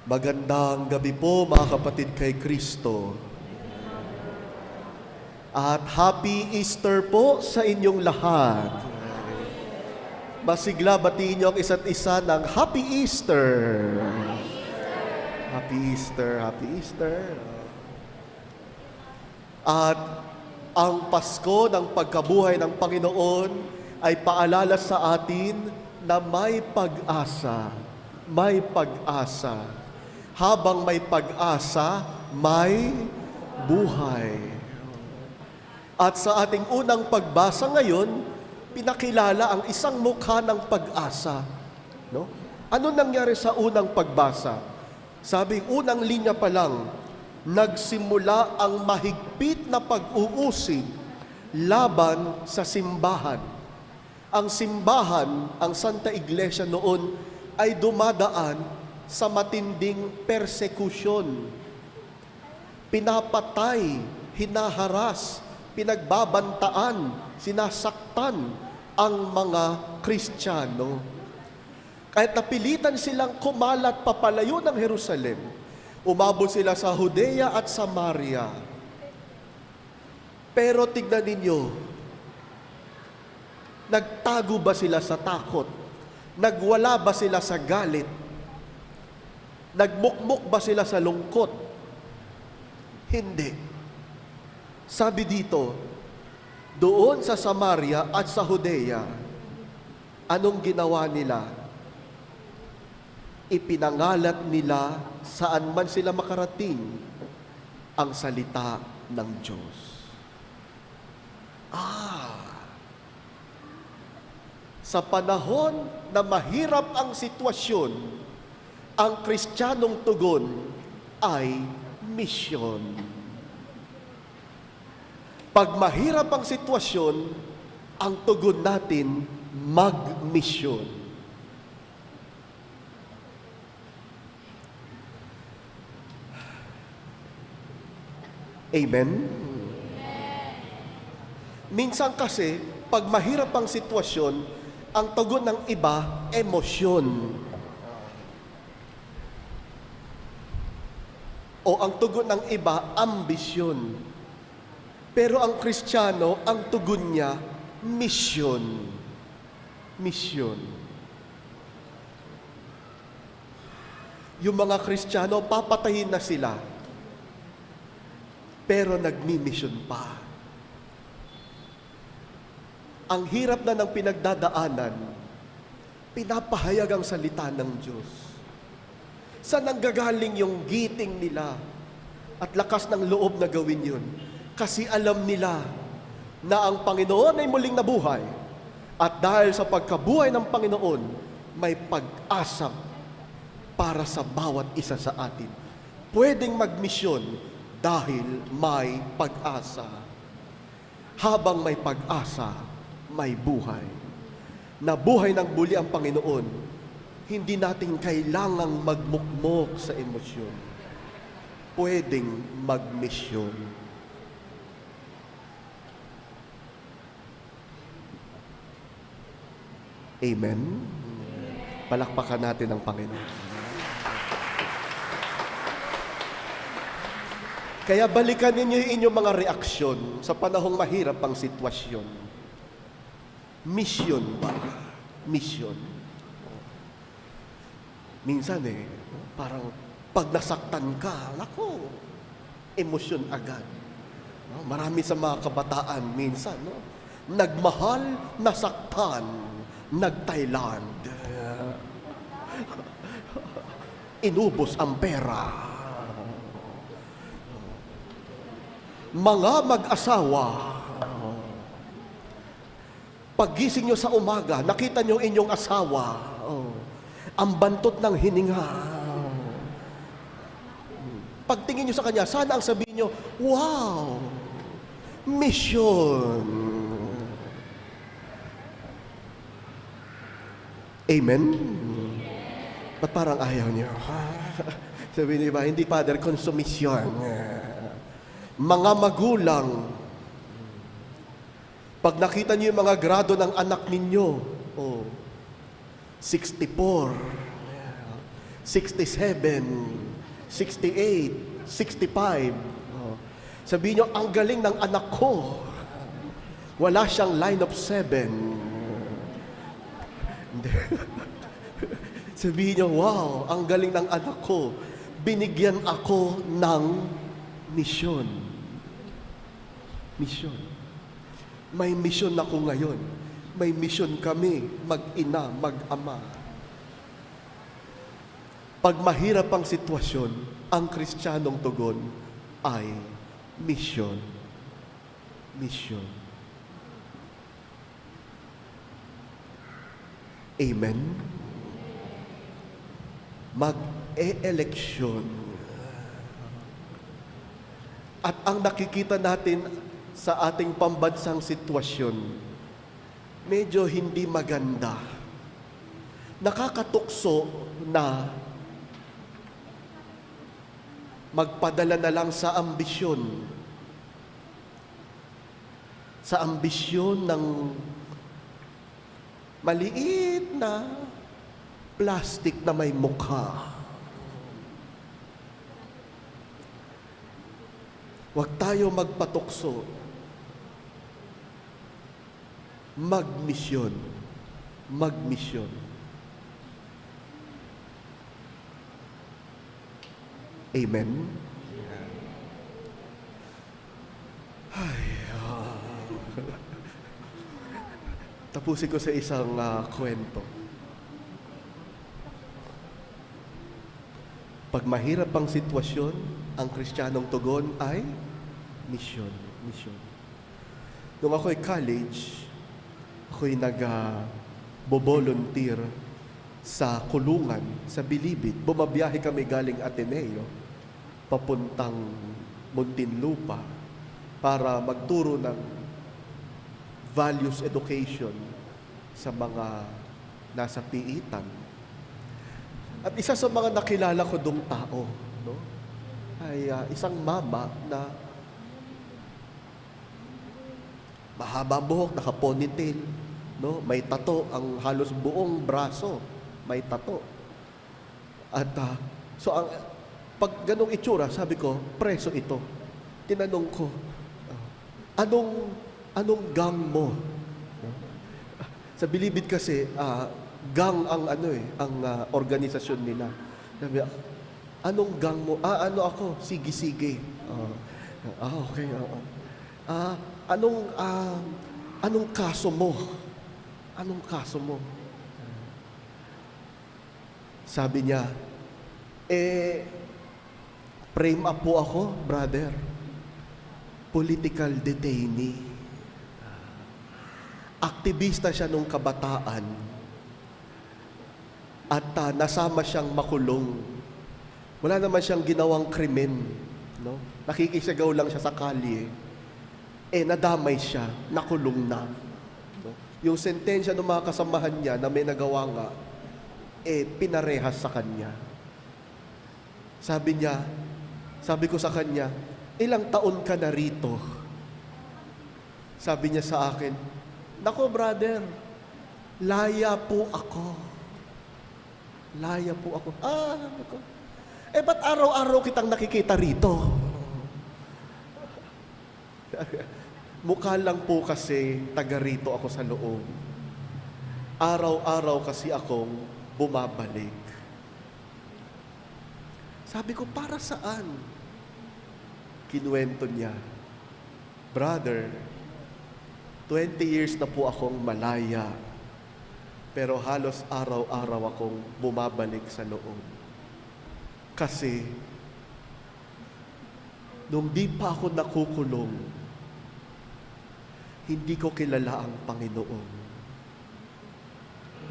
Magandang gabi po mga kapatid kay Kristo. At Happy Easter po sa inyong lahat. Masigla batiin niyo ang isa't isa ng Happy Easter. Happy Easter, Happy Easter. At ang Pasko ng pagkabuhay ng Panginoon ay paalala sa atin na may pag-asa. May pag-asa. Habang may pag-asa, may buhay. At sa ating unang pagbasa ngayon, pinakilala ang isang mukha ng pag-asa. No? Ano nangyari sa unang pagbasa? Sabi, unang linya pa lang, nagsimula ang mahigpit na pag-uusig laban sa simbahan. Ang simbahan, ang Santa Iglesia noon, ay dumadaan sa matinding persekusyon. Pinapatay, hinaharas, pinagbabantaan, sinasaktan ang mga Kristiyano. Kahit napilitan silang kumalat papalayo ng Jerusalem, umabot sila sa Judea at Samaria. Pero tignan ninyo, nagtago ba sila sa takot? Nagwala ba sila sa galit? Nagmukmuk ba sila sa lungkot? Hindi. Sabi dito, doon sa Samaria at sa Judea, anong ginawa nila? Ipinangalat nila saan man sila makarating ang salita ng Diyos. Sa panahon na mahirap ang sitwasyon, ang Kristiyanong tugon ay misyon. Pag mahirap ang sitwasyon, ang tugon natin, mag-misyon. Amen? Minsan kasi, pag mahirap ang sitwasyon, ang tugon ng iba, emosyon. O ang tugon ng iba, ambisyon. Pero ang Kristiyano, ang tugon niya, misyon. Misyon. Yung mga Kristiyano, papatayin na sila. Pero nagmi-misyon pa. Ang hirap na ng pinagdadaanan, pinapahayag ang salita ng Diyos. Saan nanggagaling yung giting nila at lakas ng loob na gawin yun? Kasi alam nila na ang Panginoon ay muling nabuhay at dahil sa pagkabuhay ng Panginoon, may pag-asa para sa bawat isa sa atin. Pwedeng magmisyon dahil may pag-asa. Habang may pag-asa, may buhay. Nabuhay ng muli ang Panginoon, hindi natin kailangang magmukmok sa emosyon. Pwedeng magmisyon. Amen? Palakpakan natin ang Panginoon. Kaya balikan ninyo yung inyong mga reaksyon sa panahong mahirap ang sitwasyon. Misyon ba? Misyon. Minsan parang pag nasaktan ka, nako, emosyon agad. No? Marami sa mga kabataan minsan, no? Nagmahal, nasaktan, nag-Thailand. Inubos ang pera. Mga mag-asawa, paggising nyo sa umaga, nakita nyo inyong asawa, ang bantot ng hininga. Pagtingin nyo sa kanya, sana ang sabihin nyo, wow, mission. Amen? Ba't parang ayaw nyo? Sabi niyo ba, hindi Father, konsumisyon. Mga magulang, pag nakita niyo yung mga grado ng anak ninyo, 64, 67, 68, 65. Oh. Sabihin nyo, ang galing ng anak ko. Wala siyang line of 7. Hindi. Sabihin nyo, wow, ang galing ng anak ko. Binigyan ako ng misyon. Misyon. May misyon ako ngayon. May misyon kami, mag-ina, mag-ama. Pag mahirap ang sitwasyon, ang Kristiyanong tugon ay misyon. Misyon. Amen? Mag-e-eleksyon. At ang nakikita natin sa ating pambansang sitwasyon, medyo hindi maganda. Nakakatukso na magpadala na lang sa ambisyon. Sa ambisyon ng maliit na plastic na may mukha. Huwag tayo magpatukso. Magmisyon. Magmisyon. Amen? Ay, tapusin ko sa isang kwento. Pag mahirap ang sitwasyon, ang Kristiyanong tugon ay misyon. Misyon. Nung ako'y college, ako'y nag-volunteer sa kulungan, sa Bilibid. Bumabiyahe kami galing Ateneo, papuntang Muntinlupa, para magturo ng values education sa mga nasa piitan. At isa sa mga nakilala ko dong tao, no, ay isang mama na mahaba buhok, naka-ponytail, no, may tato, ang halos buong braso, may tato. At so pag ganong itsura, sabi ko, preso ito. Tinanong ko, anong gang mo? Sa Bilibid kasi, gang ang ang organisasyon nila. Sabi, anong gang mo? Ano ako? Sige-sige. Okay. Anong kaso mo? Anong kaso mo? Sabi niya, frame up po ako, brother. Political detainee. Aktivista siya nung kabataan. At nasama siyang makulong. Wala naman siyang ginawang krimen. No? Nakikisagaw lang siya sa kalye. Nadamay siya, nakulong na. No? Yung sentensya ng mga kasamahan niya na may nagawa nga, pinarehas sa kanya. Sabi ko sa kanya, ilang taon ka na rito? Sabi niya sa akin, nako brother, laya po ako. Laya po ako. Nako. Ba't araw-araw kitang nakikita rito? Mukha lang po kasi taga rito ako sa loob. Araw-araw kasi akong bumabalik. Sabi ko, para saan? Kinuwento niya, brother, 20 years na po akong malaya, pero halos araw-araw akong bumabalik sa loob. Kasi, nung di pa ako nakukulong, hindi ko kilala ang Panginoon.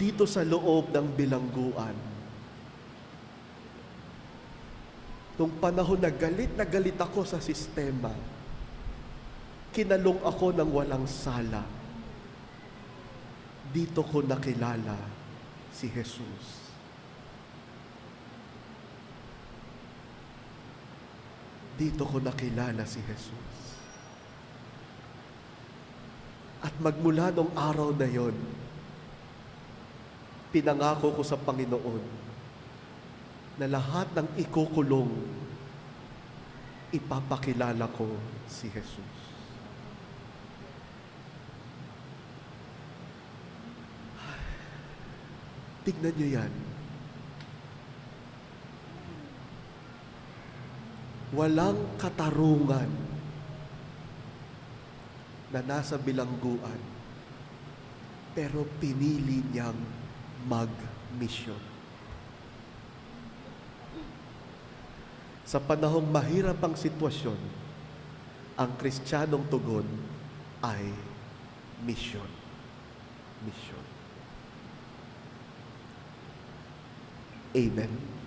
Dito sa loob ng bilangguan, nung panahon na galit ako sa sistema, kinalong ako ng walang sala. Dito ko nakilala si Jesus. Dito ko nakilala si Jesus. At magmula nung araw na yon, pinangako ko sa Panginoon, na lahat ng ikukulong, ipapakilala ko si Jesus. Tignan niyo yan. Walang katarungan na nasa bilangguan, pero pinili niyang mag-mission. Sa panahong mahirap ang sitwasyon, ang Kristiyanong tugon ay mission. Mission. Amen.